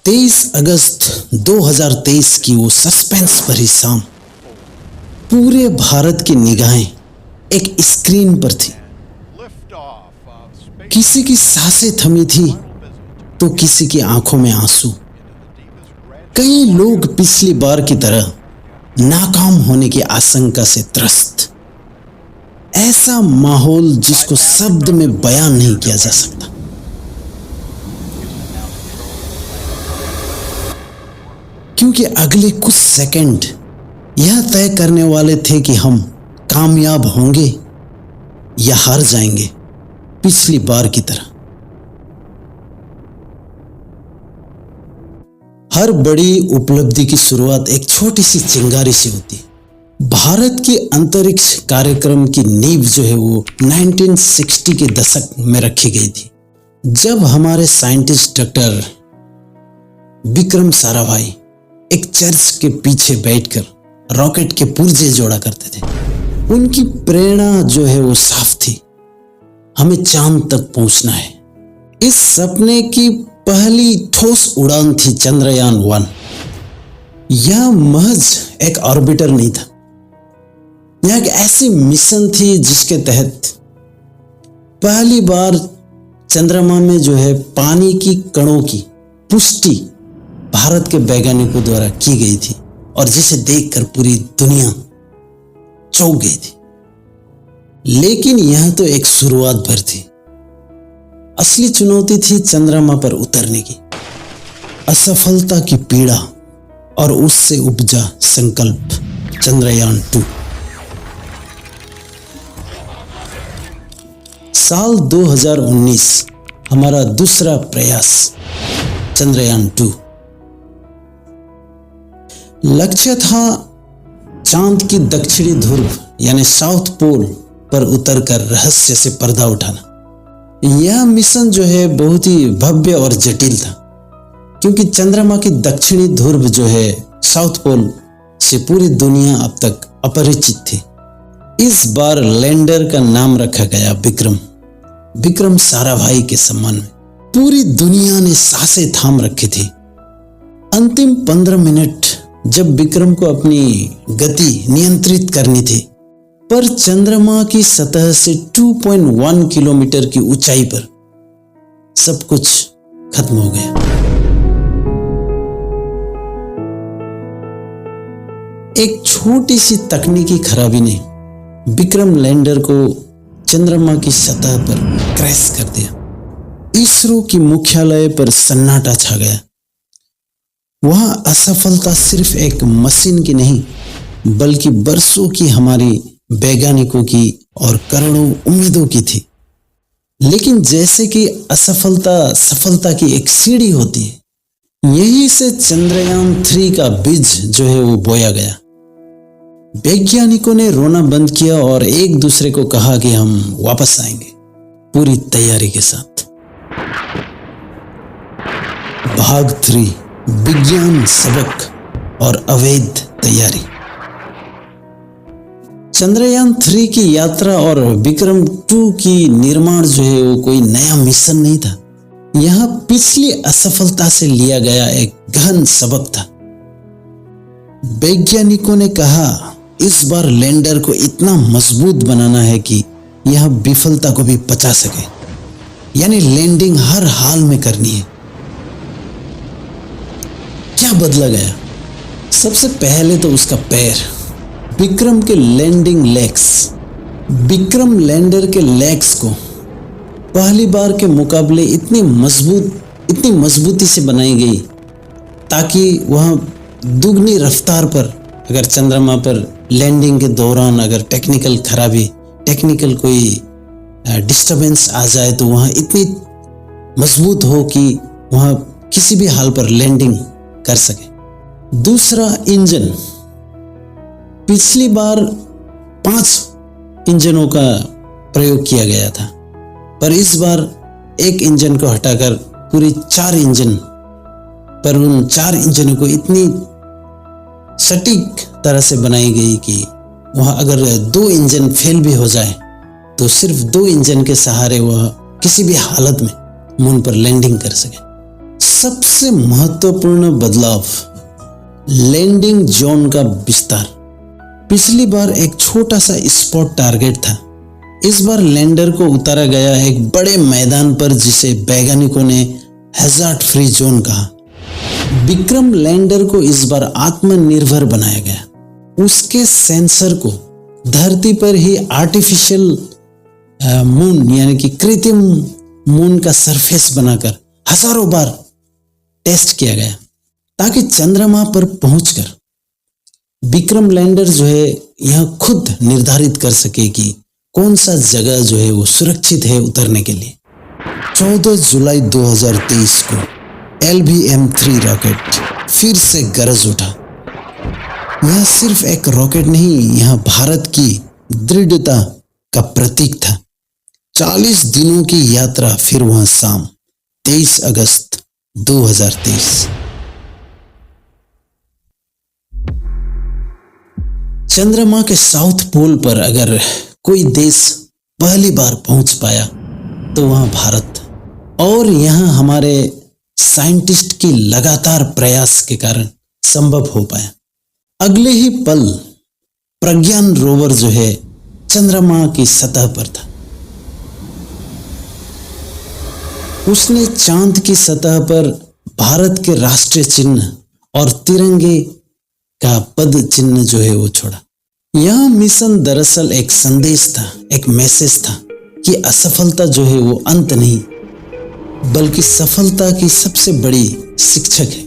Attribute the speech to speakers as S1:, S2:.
S1: 23 अगस्त 2023 की वो सस्पेंस भरी शाम, पूरे भारत की निगाहें एक स्क्रीन पर थी। किसी की सांसें थमी थी तो किसी की आंखों में आंसू। कई लोग पिछली बार की तरह नाकाम होने की आशंका से त्रस्त। ऐसा माहौल जिसको शब्द में बयान नहीं किया जा सकता। क्योंकि अगले कुछ सेकंड यह तय करने वाले थे कि हम कामयाब होंगे या हार जाएंगे, पिछली बार की तरह। हर बड़ी उपलब्धि की शुरुआत एक छोटी सी चिंगारी से होती है। भारत के अंतरिक्ष कार्यक्रम की नींव जो है वो 1960 के दशक में रखी गई थी, जब हमारे साइंटिस्ट डॉक्टर विक्रम साराभाई एक चर्च के पीछे बैठकर रॉकेट के पुर्जे जोड़ा करते थे। उनकी प्रेरणा जो है वो साफ थी, हमें चांद तक पहुंचना है। इस सपने की पहली ठोस उड़ान थी चंद्रयान 1। यह महज एक ऑर्बिटर नहीं था, यह एक ऐसी मिशन थी जिसके तहत पहली बार चंद्रमा में जो है पानी की कणों की पुष्टि भारत के वैज्ञानिकों द्वारा की गई थी, और जिसे देखकर पूरी दुनिया चौंक गई थी। लेकिन यह तो एक शुरुआत भर थी। असली चुनौती थी चंद्रमा पर उतरने की, असफलता की पीड़ा और उससे उपजा संकल्प, चंद्रयान 2। साल 2019 हमारा दूसरा प्रयास, चंद्रयान 2। लक्ष्य था चांद की दक्षिणी ध्रुव यानी साउथ पोल पर उतरकर रहस्य से पर्दा उठाना। यह मिशन जो है बहुत ही भव्य और जटिल था, क्योंकि चंद्रमा की दक्षिणी ध्रुव जो है साउथ पोल से पूरी दुनिया अब तक अपरिचित थी। इस बार लैंडर का नाम रखा गया विक्रम साराभाई के सम्मान में। पूरी दुनिया ने सांसें थाम रखी थी। अंतिम 15 मिनट जब विक्रम को अपनी गति नियंत्रित करनी थी, पर चंद्रमा की सतह से 2.1 किलोमीटर की ऊंचाई पर सब कुछ खत्म हो गया। एक छोटी सी तकनीकी खराबी ने विक्रम लैंडर को चंद्रमा की सतह पर क्रैश कर दिया। इसरो की मुख्यालय पर सन्नाटा छा गया। वहां असफलता सिर्फ एक मशीन की नहीं, बल्कि बरसों की हमारी वैज्ञानिकों की और करोड़ों उम्मीदों की थी। लेकिन जैसे कि असफलता सफलता की एक सीढ़ी होती है, यहीं से चंद्रयान 3 का बीज जो है वो बोया गया। वैज्ञानिकों ने रोना बंद किया और एक दूसरे को कहा कि हम वापस आएंगे, पूरी तैयारी के साथ। भाग 3, विज्ञान सबक और अवैध तैयारी। चंद्रयान 3 की यात्रा और विक्रम 2 की निर्माण जो है वो कोई नया मिशन नहीं था। यह पिछली असफलता से लिया गया एक गहन सबक था। वैज्ञानिकों ने कहा, इस बार लैंडर को इतना मजबूत बनाना है कि यह विफलता को भी पचा सके, यानी लैंडिंग हर हाल में करनी है। क्या बदला गया? सबसे पहले तो उसका पैर, विक्रम के लैंडिंग लेग्स। विक्रम लैंडर के लेग्स को पहली बार के मुकाबले इतनी मजबूती से बनाई गई ताकि वह दुगनी रफ्तार पर, अगर चंद्रमा पर लैंडिंग के दौरान अगर टेक्निकल कोई डिस्टरबेंस आ जाए तो वह इतनी मजबूत हो कि वह किसी भी हाल पर लैंडिंग कर सके। दूसरा, इंजन। पिछली बार 5 इंजनों का प्रयोग किया गया था, पर इस बार एक इंजन को हटाकर पूरी 4 इंजन, पर उन 4 इंजनों को इतनी सटीक तरह से बनाई गई कि वह अगर 2 इंजन फेल भी हो जाए तो सिर्फ 2 इंजन के सहारे वह किसी भी हालत में मून पर लैंडिंग कर सके। सबसे महत्वपूर्ण बदलाव, लैंडिंग जोन का विस्तार। पिछली बार एक छोटा सा स्पॉट टारगेट था, इस बार लैंडर को उतारा गया एक बड़े मैदान पर जिसे वैज्ञानिकों ने हैजार्ड फ्री जोन कहा। विक्रम लैंडर को इस बार आत्मनिर्भर बनाया गया। उसके सेंसर को धरती पर ही आर्टिफिशियल मून यानी कि कृत्रिम मून का सरफेस बनाकर हजारों बार टेस्ट किया गया, ताकि चंद्रमा पर पहुंचकर विक्रम लैंडर जो है यह खुद निर्धारित कर सके कि कौन सा जगह जो है वो सुरक्षित है उतरने के लिए। 14 जुलाई 2023 को LVM-3 रॉकेट फिर से गरज उठा। यह सिर्फ एक रॉकेट नहीं, यह भारत की दृढ़ता का प्रतीक था। 40 दिनों की यात्रा, फिर वहां शाम 23 अगस्त 2023। चंद्रमा के साउथ पोल पर अगर कोई देश पहली बार पहुंच पाया तो वहां भारत, और यहां हमारे साइंटिस्ट की लगातार प्रयास के कारण संभव हो पाया। अगले ही पल प्रज्ञान रोवर जो है चंद्रमा की सतह पर था। उसने चांद की सतह पर भारत के राष्ट्रीय चिन्ह और तिरंगे का पद चिन्ह जो है वो छोड़ा। यह मिशन दरअसल एक संदेश था, एक मैसेज था कि असफलता जो है वो अंत नहीं, बल्कि सफलता की सबसे बड़ी शिक्षक है।